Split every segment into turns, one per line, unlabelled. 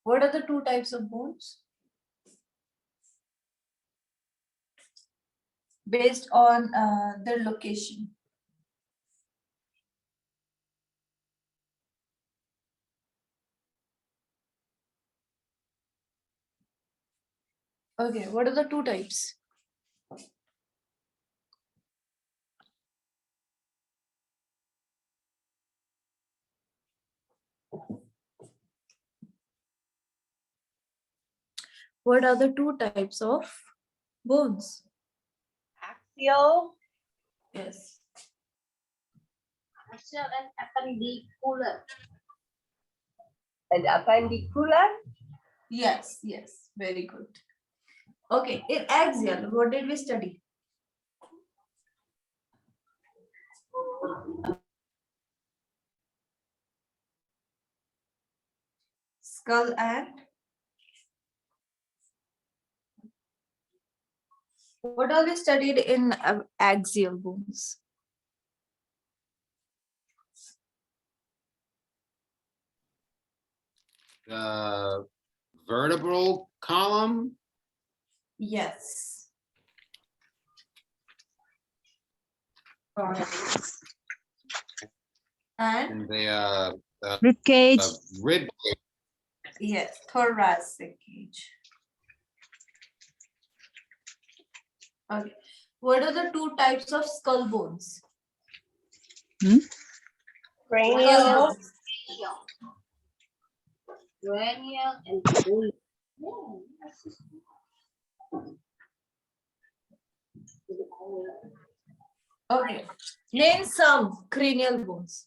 What are the two types of bones? Based on their location. Okay, what are the two types? What are the two types of bones?
Axial.
Yes.
Axial and appendicular. And appendicular?
Yes, yes, very good. Okay, in axial, what did we study? Skull and what all we studied in axial bones?
Vertebral column.
Yes. And
And the
Rib cage.
rib.
yes, thoracic cage. Okay. What are the two types of skull bones?
Cranial.
Skull bones.
Cranial and bull.
Okay. Name some cranial bones.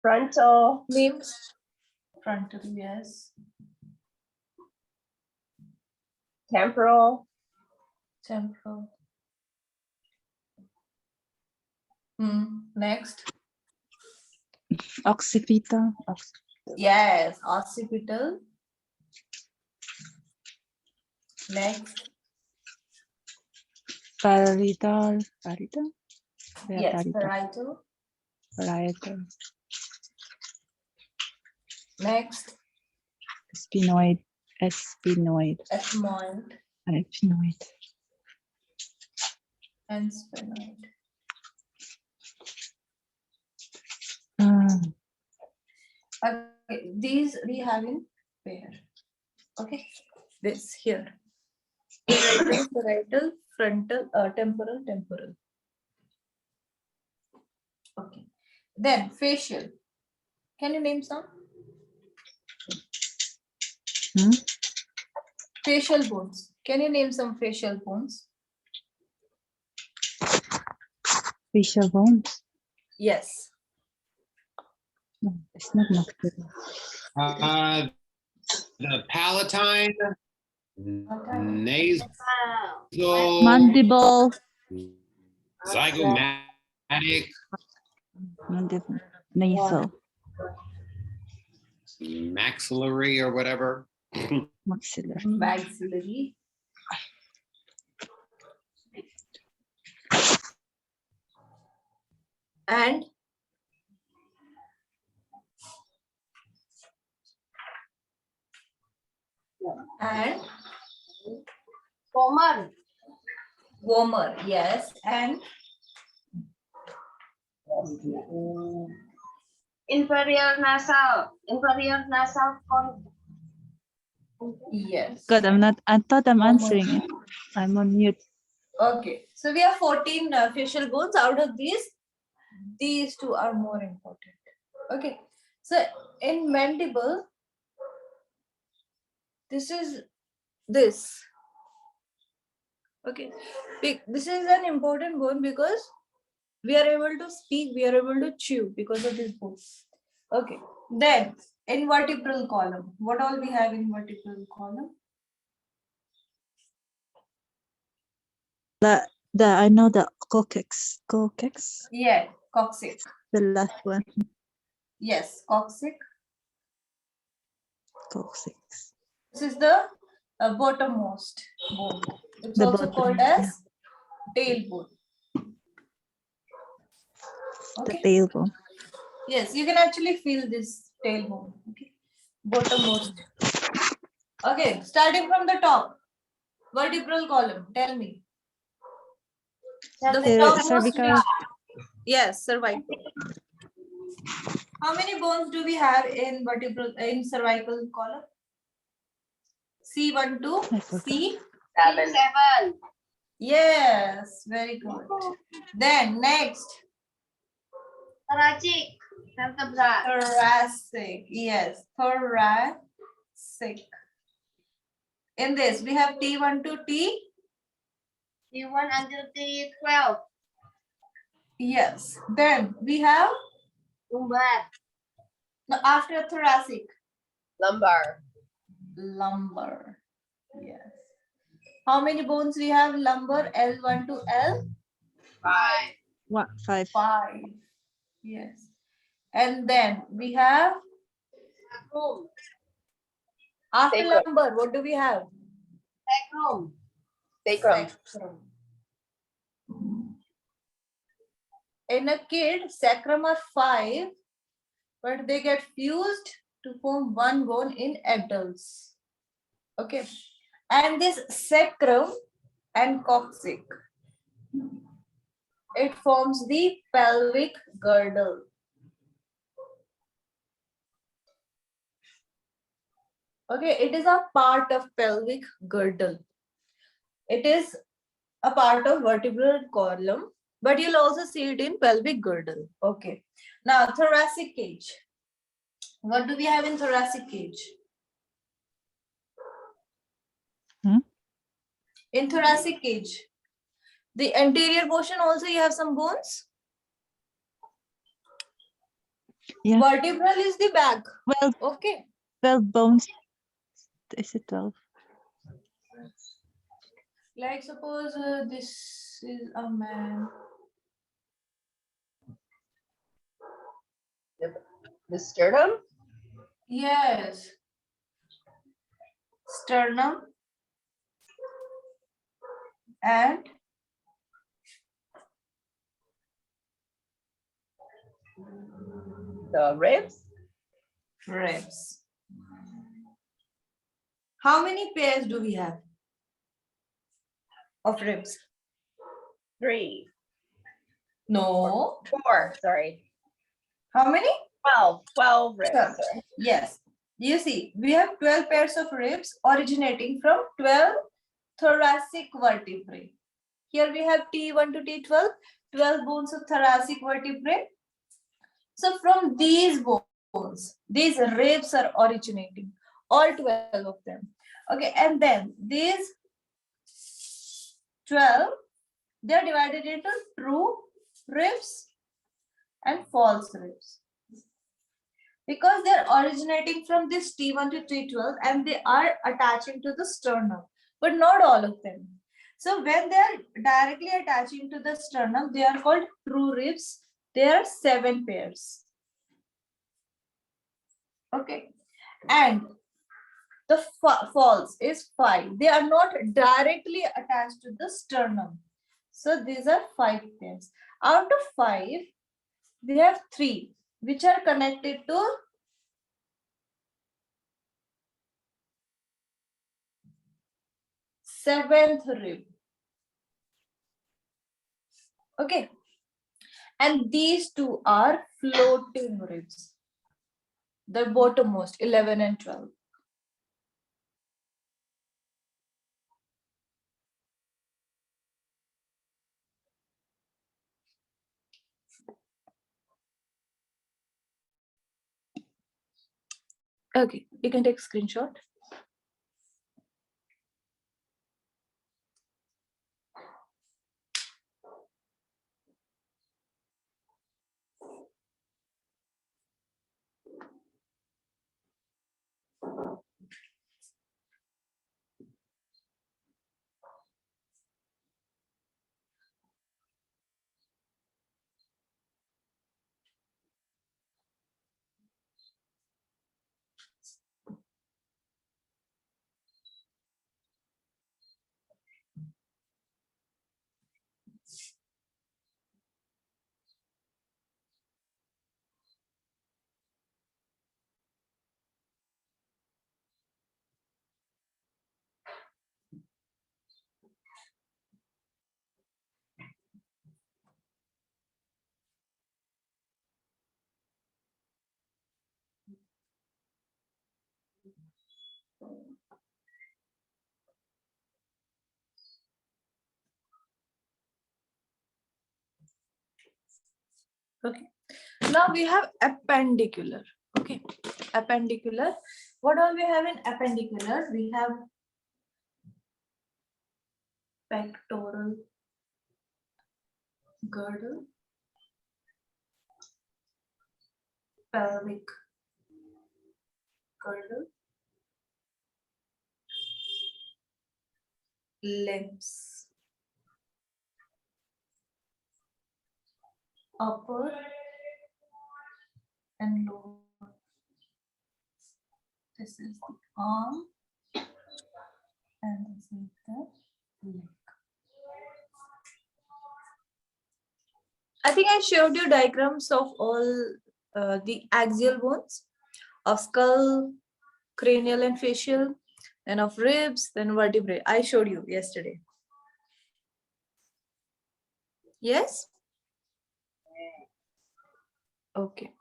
Frontal.
Names. Frontal, yes.
Temporal.
Temporal. Next.
Occipital.
Yes, occipital. Next.
Parietal. Parietal.
Yes,
Parietal.
parietal.
Parietal.
Next.
Sphenoid. Sphenoid.
Ethmoid
Sphenoid.
and sphenoid. Okay, these we have in pair. Okay, this here. Parietal, parietal, frontal, temporal, temporal. Okay. Then facial. Can you name some? Facial bones. Can you name some facial bones?
Facial bones.
Yes.
No, it's not muscular.
The palatine, nasal,
Mandible.
zygomatic,
Mandible. Nasal.
maxillary or whatever.
Maxillary.
Maxillary. And
Vomer.
vomer, yes, and
Inferior nasal. Inferior nasal con.
yes.
Good. I thought I'm answering it. I'm on mute.
Okay, so we have 14 facial bones. Out of these two are more important. Okay, so in mandible, this is this. Okay, this is an important bone because we are able to speak, we are able to chew because of this bone. Okay, then in vertebral column, what all we have in vertebral column?
I know the Coccyx. Coccyx.
Yeah, coccyx.
The last one.
Yes, coccyx.
Coccyx.
This is the bottommost bone. It's
The
also
bottom,
called as tailbone.
The
Okay.
tailbone.
Yes, you can actually feel this tailbone. Okay. Bottommost. Okay, starting from the top. Vertebral column. Tell me. The topmost.
Cervical.
Yes, cervical. How many bones do we have in cervical column? C1 to
I forgot.
C.
7.
Yes, very good. Then next,
Thoracic vertebra.
thoracic. Yes, thoracic. In this, we have T1 to T.
T1 until T12.
Yes. Then we have
Lumbar.
after thoracic,
Lumbar.
lumbar. Yes. How many bones we have? Lumbar L1 to L?
5.
What? 5.
5. Yes. And then we have
Sacrum.
after
Sacrum.
lumbar, what do we have?
Sacrum. Sacrum.
Sacrum. In a kid, sacrum are 5, but they get fused to form one bone in adults. Okay. And this sacrum and coccyx, it forms the pelvic girdle. Okay, it is a part of pelvic girdle. It is a part of vertebral column, but you'll also see it in pelvic girdle. Okay. Now, thoracic cage. What do we have in thoracic cage? In thoracic cage, the anterior portion also you have some bones.
Yeah.
Vertebral is the back.
12,
Okay.
12 bones. Is it 12?
Like suppose this is a man.
The sternum.
Yes. Sternum and
The ribs.
ribs. How many pairs do we have of ribs?
3.
No.
4. Sorry.
How many?
12. 12 ribs.
12.
Sorry.
Yes. You see, we have 12 pairs of ribs originating from 12 thoracic vertebrae. Here we have T1 to T12, 12 bones of thoracic vertebrae. So from these bones, these ribs are originating, all 12 of them. Okay, and then these 12, they are divided into true ribs and false ribs. Because they are originating from this T1 to T12 and they are attaching to the sternum, but not all of them. So when they are directly attaching to the sternum, they are called true ribs. There are 7 pairs. Okay, and the false is 5. They are not directly attached to the sternum. So these are 5 pairs. Out of 5, we have 3 which are connected to seventh rib. Okay, and these 2 are floating ribs, the bottommost 11 and 12. Okay, you can take a screenshot. Okay. Now we have appendicular. Okay. Appendicular. What all we have in appendicular? We have pectoral girdle, pelvic girdle, limbs, upper and lower. This is the arm and this is the leg. I think I showed you diagrams of all the axial bones of skull, cranial and facial, and of ribs, then vertebrae. I showed you yesterday. Yes? Okay.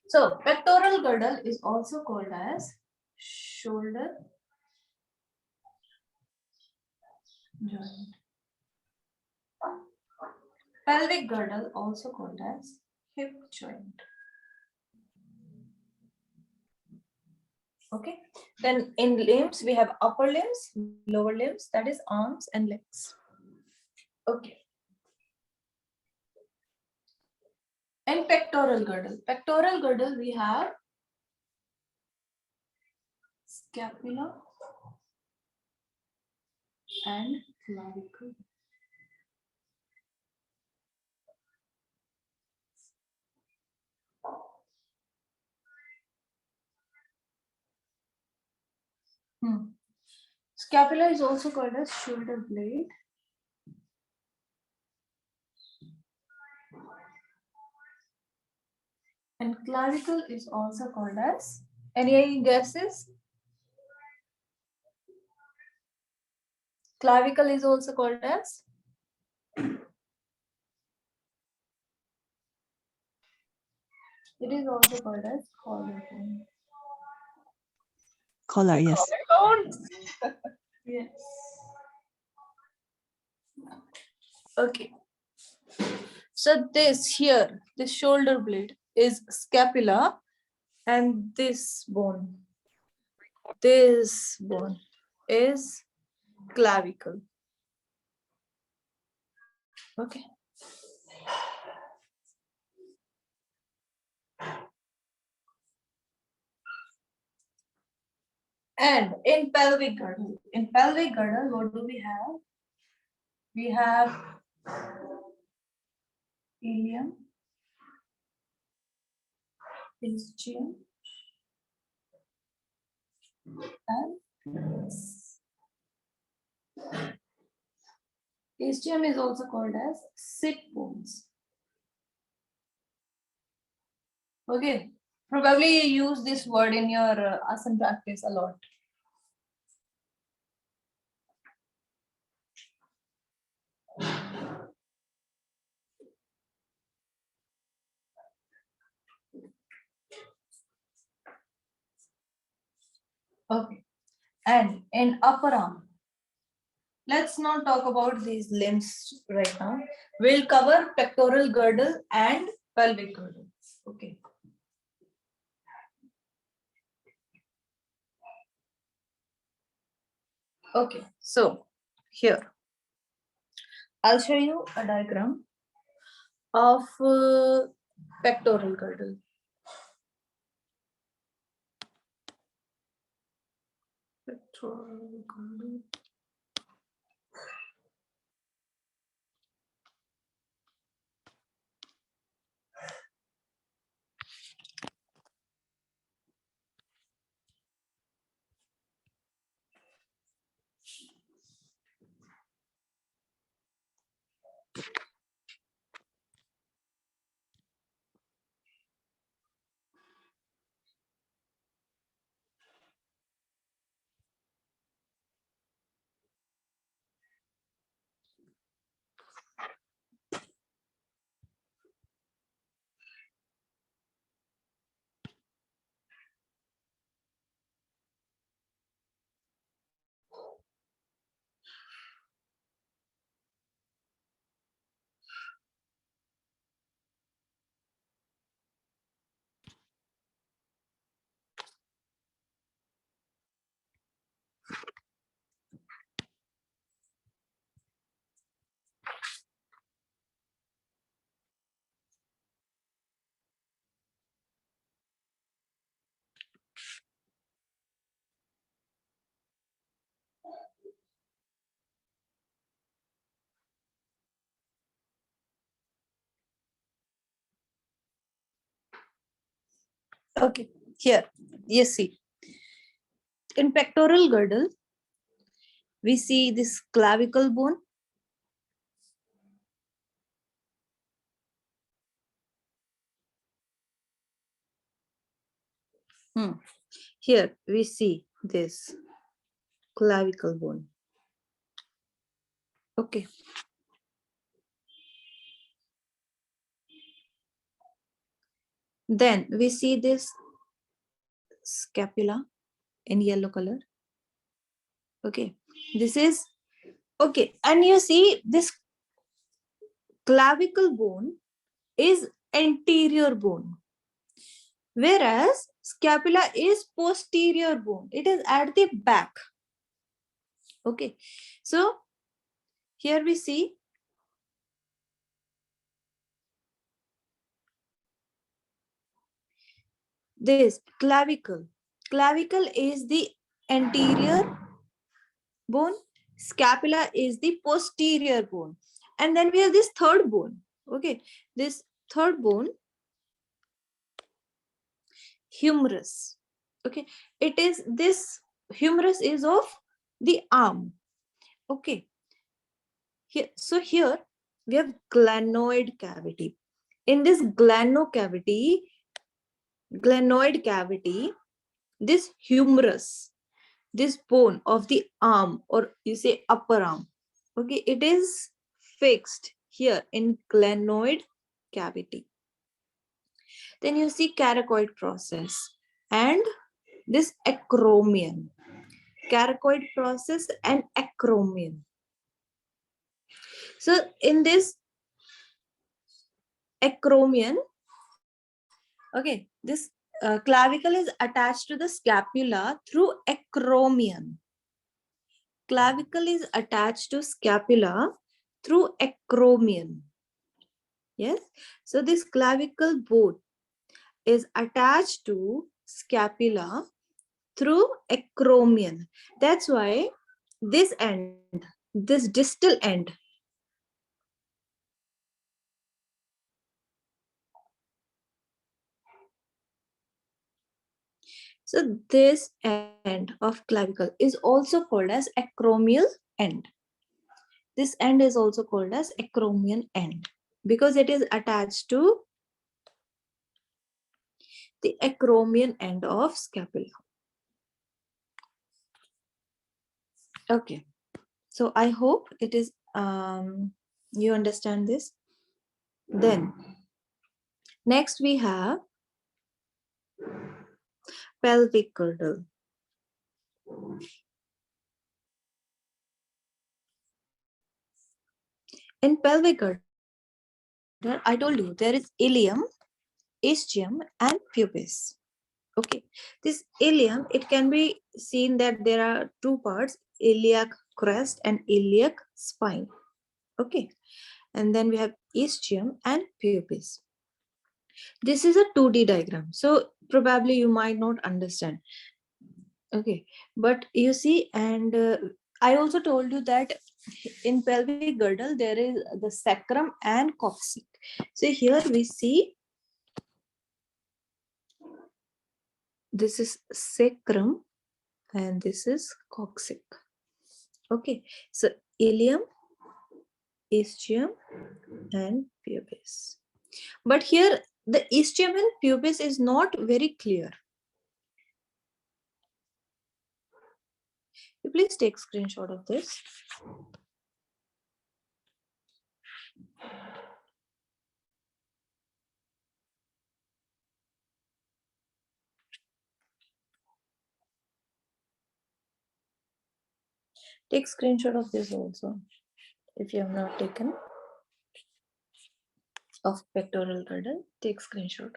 So pectoral girdle is also called as shoulder joint. Pelvic girdle also called as hip joint. Okay. Then in limbs we have upper limbs, lower limbs, that is arms and legs. Okay. And pectoral girdle. Pectoral girdle we have scapula and clavicle. Scapula is also called as shoulder blade. And clavicle is also called as, any guesses? Clavicle is also called as? It is also called as collarbone.
Collar, yes.
Collarbone.
Yes. Okay. So this here, this shoulder blade is scapula, and this bone is clavicle. Okay. And in pelvic girdle, what do we have? We have ilium, ischium, and pelvis. Ischium is also called as sit bones. Okay, probably you use this word in your asana practice a lot. Okay, and in upper arm, let's not talk about these limbs right now. We'll cover pectoral girdle and pelvic girdle. Okay. Okay, so here I'll show you a diagram of pectoral girdle. Pectoral girdle. Okay, here, you see, in pectoral girdle, we see this clavicle bone. Here we see this clavicle bone. Okay. Then we see this scapula in yellow color. Okay. This is okay. And you see this clavicle bone is anterior bone, whereas scapula is posterior bone. It is at the back. Okay. So here we see this clavicle. Clavicle is the anterior bone, scapula is the posterior bone, and then we have this third bone. Okay, this third bone, humerus. Okay, it is this humerus is of the arm. Okay, here, so here we have glenoid cavity. In this glenoid cavity, this humerus, this bone of the arm, or you say upper arm, okay, it is fixed here in glenoid cavity. Then you see coracoid process and this acromion. Coracoid process and acromion. So in this acromion, okay, this clavicle is attached to the scapula through acromion. Clavicle is attached to scapula through acromion. Yes, so this clavicle bone is attached to scapula through acromion. That's why this end, this distal end, so this end of clavicle is also called as acromial end. This end is also called as acromion end because it is attached to the acromion end of scapula. Okay, so I hope it is you understand this. Then next we have pelvic girdle. In pelvic girdle, I told you there is ilium, ischium, and pubis. Okay, this ilium, it can be seen that there are two parts, iliac crest and iliac spine. Okay, and then we have ischium and pubis. This is a 2D diagram, so probably you might not understand. Okay, but you see, and I also told you that in pelvic girdle there is the sacrum and coccyx. So here we see this is sacrum and this is coccyx. Okay, so ilium, ischium, and pubis. But here the ischium and pubis is not very clear. You please take screenshot of this. Take screenshot of this also if you have not taken of pectoral girdle. Take screenshot.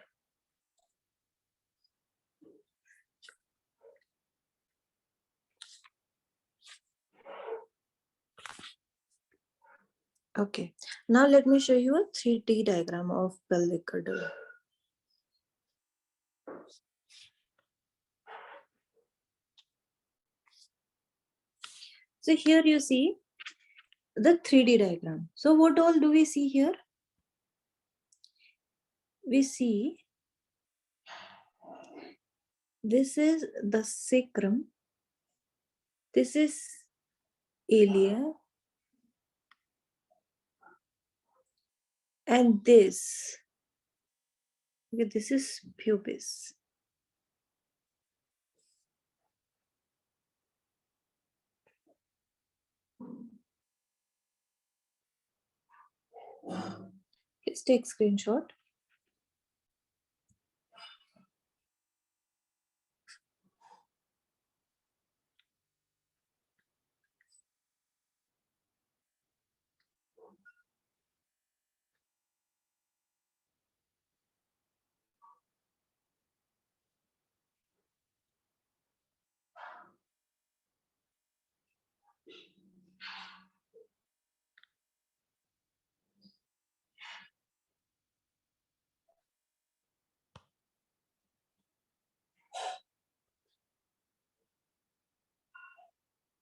Okay, now let me show you a 3D diagram of pelvic girdle. So here you see the 3D diagram. So what all do we see here? We see This is the sacrum. This is ilia. And this, okay, this is pubis. Let's take screenshot.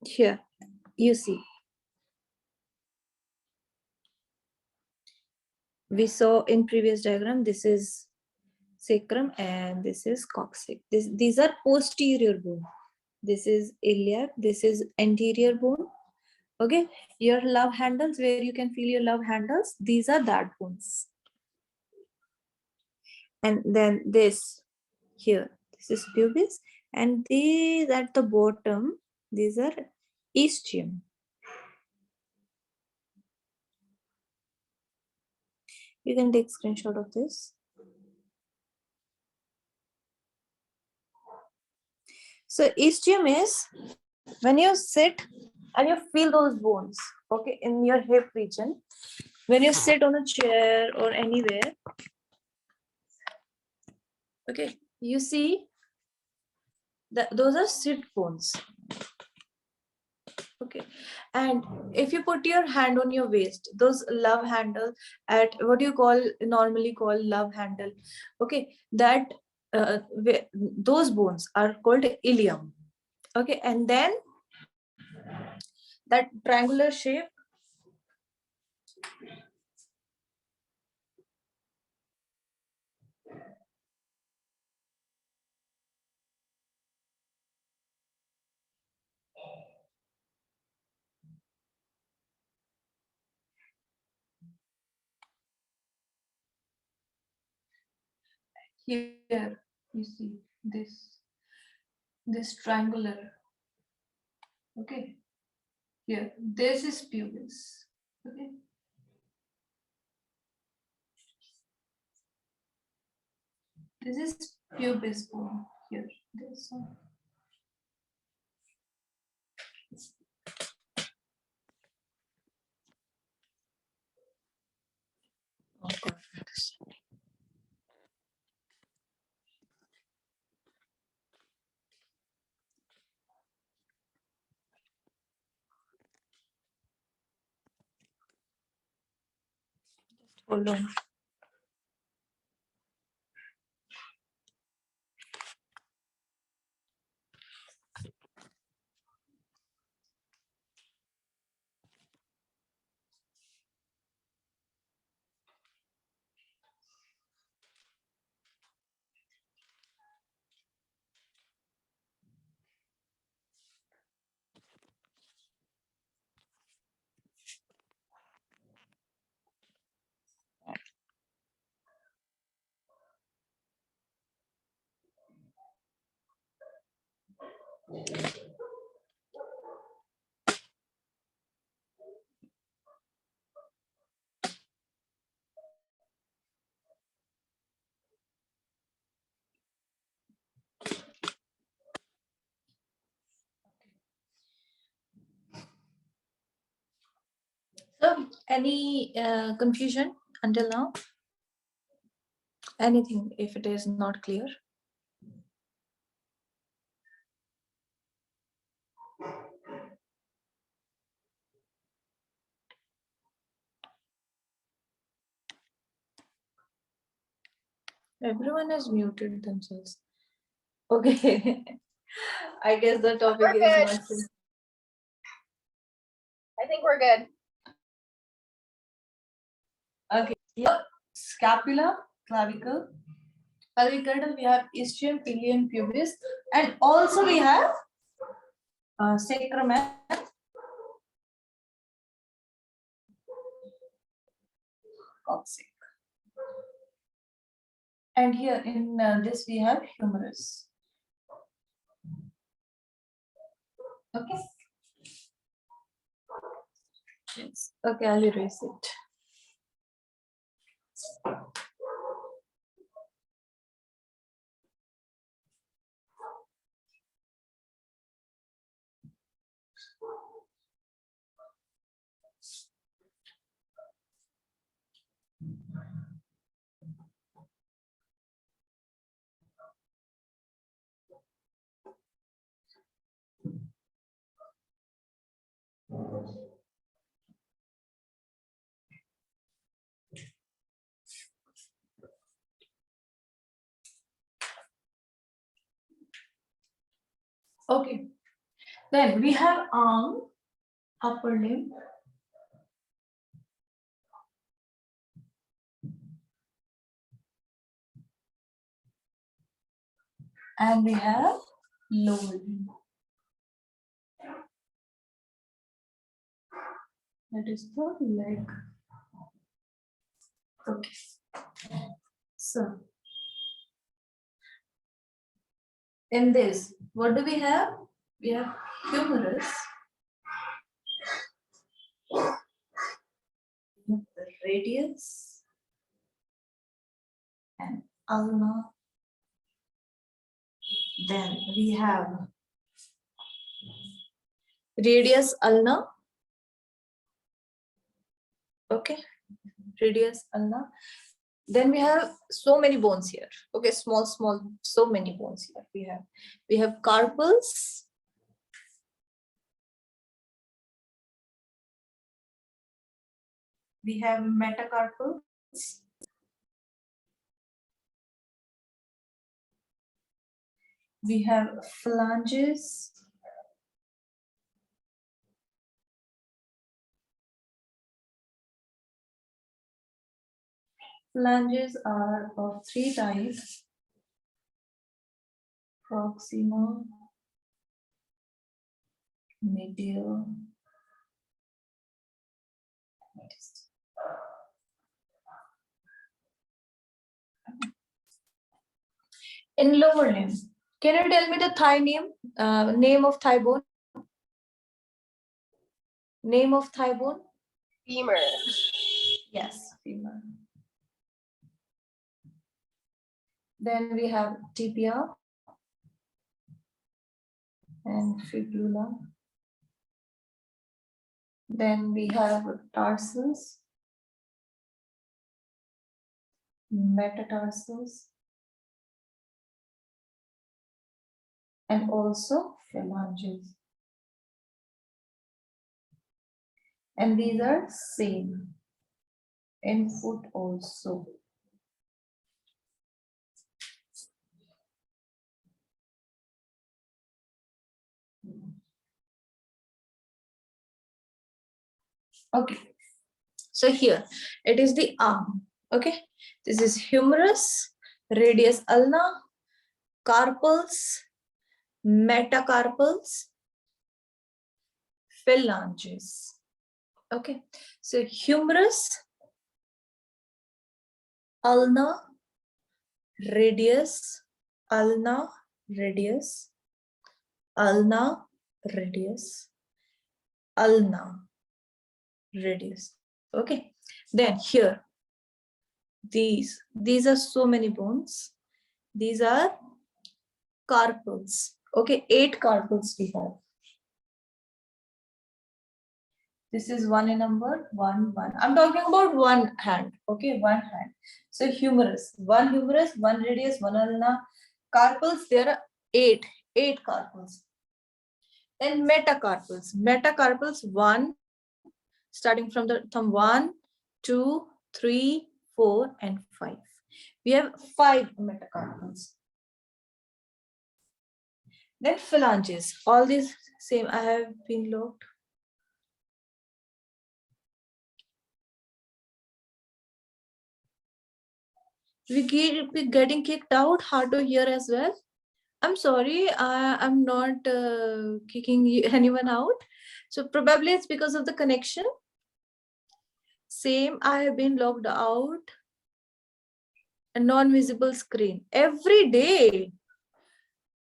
Here, you see. We saw in previous diagram, this is sacrum and this is coccyx. These are posterior bone. This is iliac, this is anterior bone. Okay, your love handles, where you can feel your love handles, these are that bones. And then this here, this is pubis, and these at the bottom, these are ischium. You can take screenshot of this. So ischium is when you sit and you feel those bones, okay, in your hip region. When you sit on a chair or anywhere, okay, you see that those are sit bones. Okay, and if you put your hand on your waist, those love handle at what you call normally call love handle, okay, that those bones are called ilium. Okay, and then that triangular shape, here you see this triangular, okay, here this is pubis, okay, this is pubis bone here, this one. Oh God. Hold on. So, any confusion until now? Anything if it is not clear? Everyone has muted themselves. Okay. I guess the topic
We're
is
good.
not clear.
I think we're good.
Okay. Yeah. Scapula, clavicle, Pelvic girdle, we have ischium, ilium, pubis, and also we have sacrum and coccyx. And here in this we have humerus. Okay. Yes. Okay, I'll erase it. Okay. Then we have arm, upper limb. And we have lower limb. That is the leg. Okay. So in this, what do we have? We have humerus. We have the radius and ulna. Then we have radius ulna. Okay, radius ulna. Then we have so many bones here. Okay, small, so many bones here. We have carpals. We have metacarpals. We have phalanges. Phalanges are of three types: proximal, medial, and distal. In lower limb, can you tell me the thigh name? Name of thigh bone? Name of thigh bone?
Femur.
Yes, femur. Then we have tibia and fibula. Then we have tarsus, metatarsus, and also phalanges. And these are same in foot also. Okay, so here it is the arm. Okay, this is humerus, radius ulna, carpals, metacarpals, phalanges. Okay, so humerus, ulna, radius, ulna, radius, ulna, radius, ulna, radius. Okay, then here these are so many bones. These are carpals. Okay, 8 carpals we have. This is one in number, one. I'm talking about one hand. Okay, one hand. So humerus, one radius, one ulna. Carpals, there are 8 carpals. Then metacarpals, 1, starting from the thumb, 1, 2, 3, 4, and 5. We have 5 metacarpals. Then phalanges, all these same. I have been locked. we getting kicked out. Hard to hear as well. I'm sorry, I'm not kicking anyone out. So probably it's because of the connection. Same, I have been logged out. A non-visible screen every day.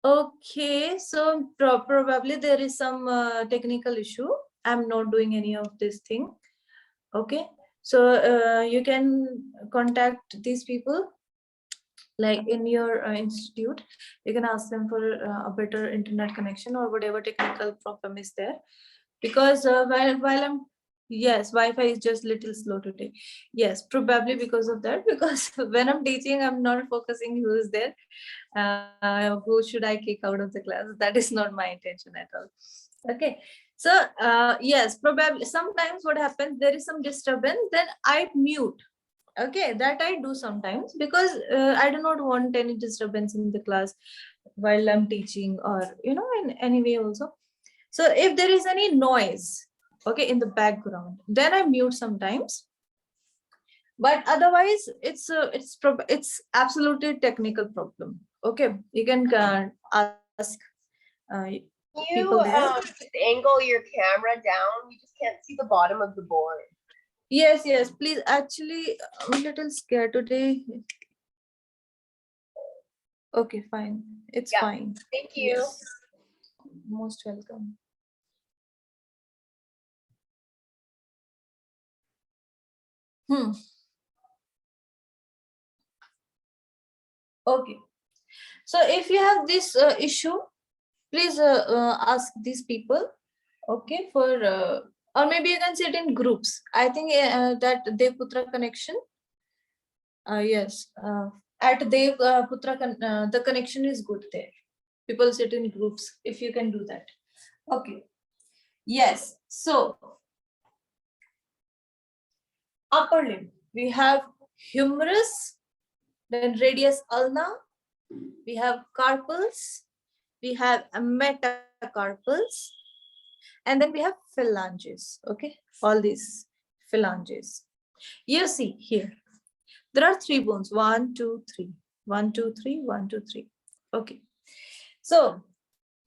Okay, so probably there is some technical issue. I'm not doing any of this thing. Okay, so you can contact these people, like in your institute. You can ask them for a better internet connection or whatever technical problem is there. Because while I'm, yes, Wi-Fi is just little slow today. Yes, probably because of that. Because when I'm teaching, I'm not focusing who is there. Who should I kick out of the class? That is not my intention at all. Okay, so yes, probably sometimes what happens, there is some disturbance, then I mute. Okay, that I do sometimes because I do not want any disturbance in the class while I'm teaching, or in any way also. So if there is any noise, okay, in the background, then I mute sometimes. But otherwise, it's absolutely technical problem. Okay, you can ask
Can
people
you
there.
just angle your camera down? We just can't see the bottom of the board.
Yes, please. Actually, I'm a little scared today. Okay, fine. It's
Yeah.
fine.
Thank you.
Yes. Most welcome. Okay. So if you have this issue, please ask these people. Okay, for or maybe you can sit in groups. I think that Devputra connection. Yes, at Devputra the connection is good there. People sit in groups if you can do that. Okay. Yes. So upper limb, we have humerus, then radius ulna, we have carpals, we have metacarpals, and then we have phalanges. Okay, all these phalanges. You see here, there are 3 bones. 1, 2, 3. 1, 2, 3. 1, 2, 3. Okay. So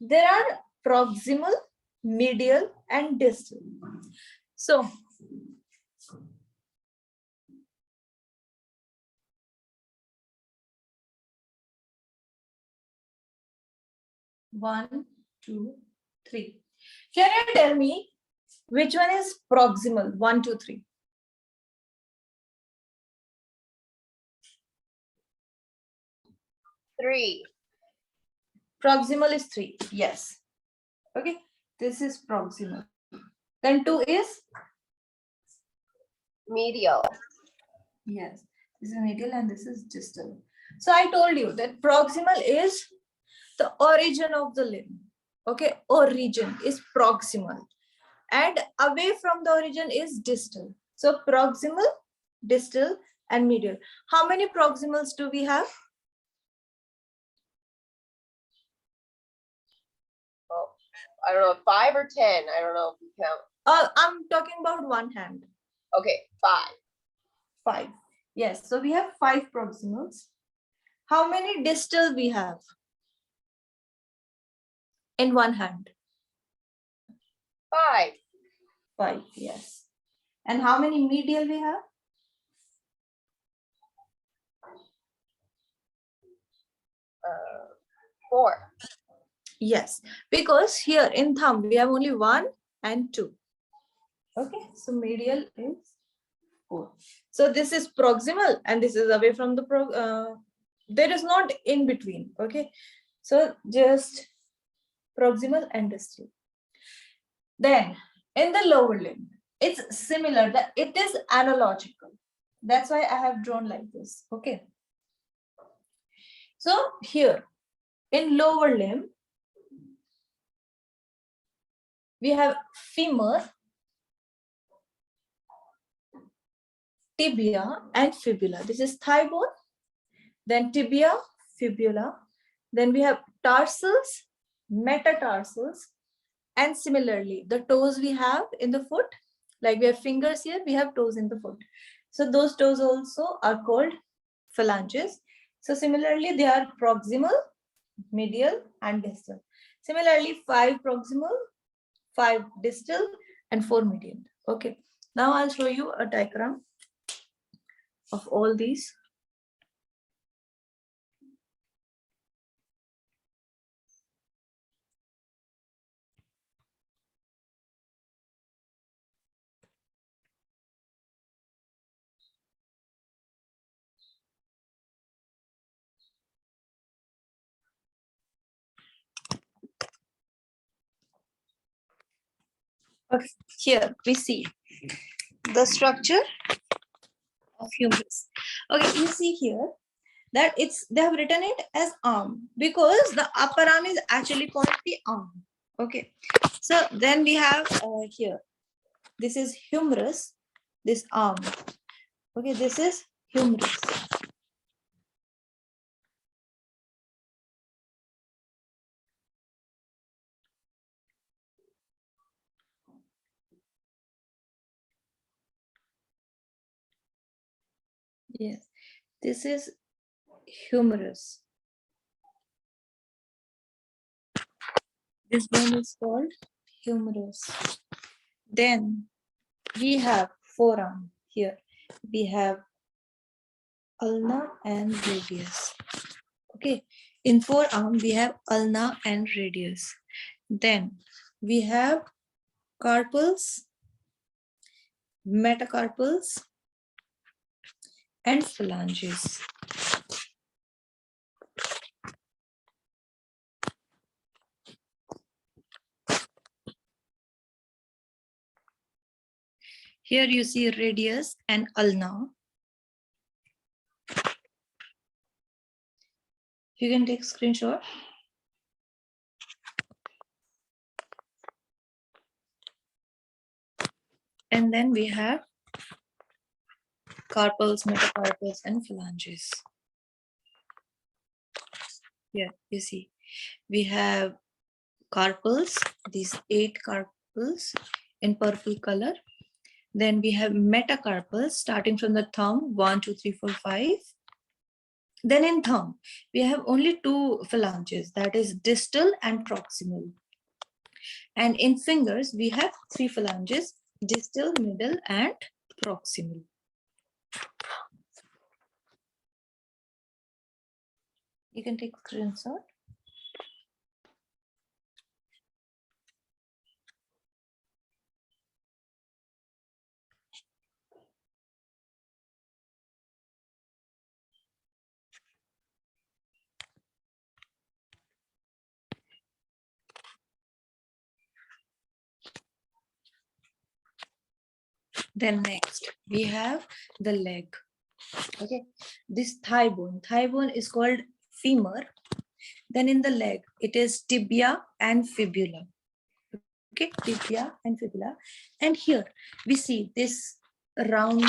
there are proximal, medial, and distal. So one, 2, 3. Can you tell me which one is proximal? 1, 2, 3.
3.
Proximal is 3. Yes. Okay. This is proximal. Then 2 is?
Medial.
Yes. This is medial and this is distal. So I told you that proximal is the origin of the limb. Okay. Origin is proximal. And away from the origin is distal. So proximal, distal, and medial. How many proximals do we have?
Oh, I don't know, 5 or 10. I don't know if we count.
I'm talking about one hand.
Okay, 5.
5. Yes. So we have 5 proximals. How many distal we have in one hand?
5.
5. Yes. And how many medial we have?
4.
Yes, because here in thumb we have only 1 and 2. Okay, so medial is 4. So this is proximal and this is away from the there is not in between. Okay, so just proximal and distal. Then in the lower limb, it's similar, that it is analogical. That's why I have drawn like this. Okay, so here in lower limb, we have femur, tibia, and fibula. This is thigh bone, then tibia, fibula. Then we have tarsals, metatarsals, and similarly, the toes we have in the foot, like we have fingers here, we have toes in the foot. So those toes also are called phalanges. So similarly, they are proximal, medial, and distal. Similarly, 5 proximal, 5 distal, and 4 medial. Okay. Now I'll show you a diagram of all these. Okay. Here we see the structure of humerus. Okay, you see here that they have written it as arm because the upper arm is actually called the arm. Okay, so then we have here, this is humerus, this arm. Okay, this is humerus. Yes, this is humerus. This one is called humerus. Then we have forearm here. We have ulna and radius. Okay, in forearm we have ulna and radius. Then we have carpals, metacarpals, and phalanges. Here you see radius and ulna. You can take screenshot. And then we have carpals, metacarpals, and phalanges. Here you see we have carpals, these 8 carpals in purple color. Then we have metacarpals starting from the thumb 1, 2, 3, 4, 5. Then in thumb we have only 2 phalanges, that is distal and proximal. And in fingers we have 3 phalanges, distal, middle, and proximal. You can take screenshot. Then next we have the leg. Okay, this thigh bone is called femur. Then in the leg it is tibia and fibula. Okay, tibia and fibula. And here we see this round.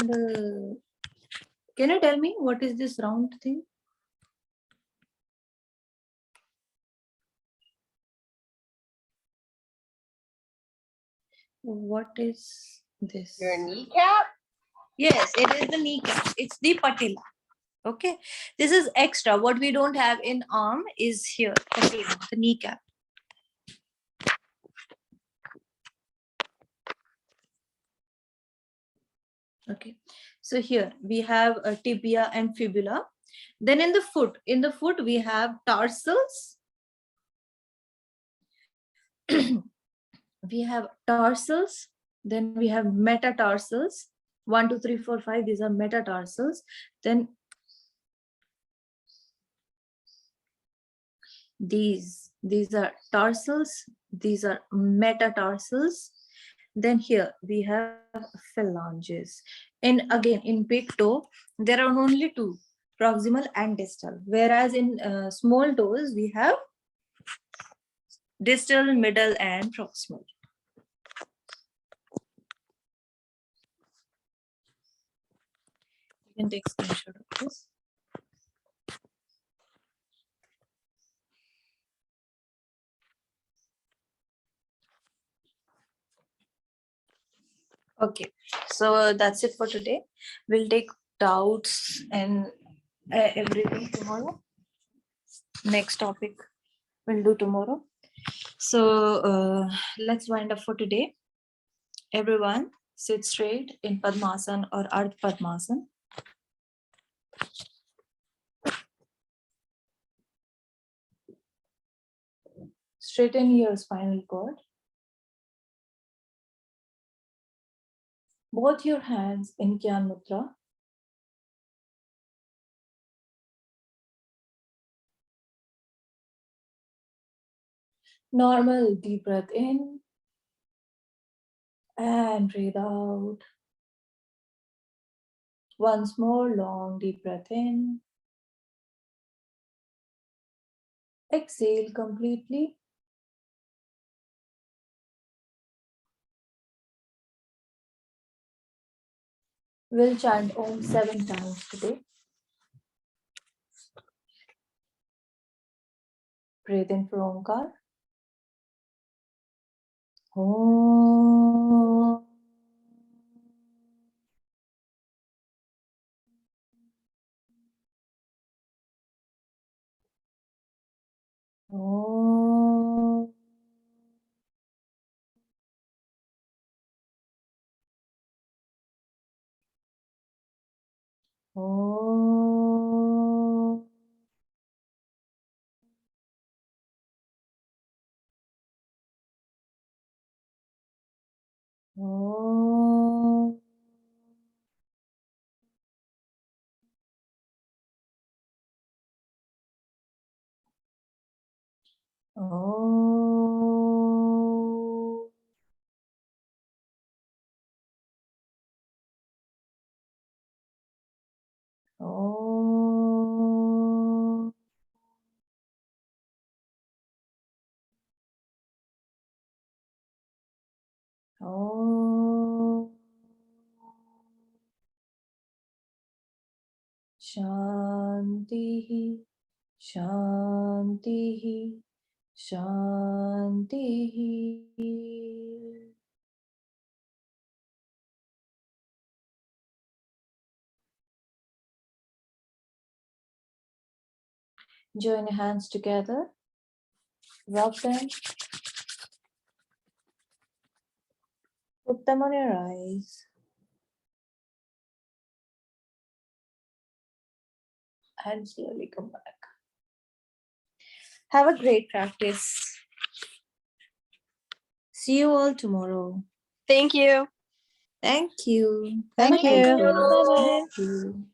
Can you tell me what is this round thing? What is this?
Your kneecap?
Yes, it is the kneecap. It's the patella. Okay, this is extra. What we don't have in arm is here, patella, the kneecap. Okay, so here we have a tibia and fibula. Then in the foot we have tarsals. We have tarsals. Then we have metatarsals. 1, 2, 3, 4, 5. These are metatarsals. Then these are tarsals. These are metatarsals. Then here we have phalanges. And again in big toe there are only 2, proximal and distal, whereas in small toes we have distal, middle, and proximal. You can take screenshot of this. Okay, so that's it for today. We'll take doubts and everything tomorrow. Next topic we'll do tomorrow. So let's wind up for today. Everyone sit straight in Padmasana or Ardha Padmasana. Straighten your spinal cord. Both your hands in Gyan Mudra. Normal deep breath in and breathe out. Once more, long deep breath in. Exhale completely. We'll chant Om 7 times today. Breathe in for Omkar. Om. Om. Om. Om. Om. Om. Om. Shanti, Shanti, Shanti. Join your hands together. Rub them. Put them on your eyes. And slowly come back. Have a great practice. See you all tomorrow.
Thank you.
Thank you.
Thank
Have a good
you.
day.
Bye-bye.
Thank you.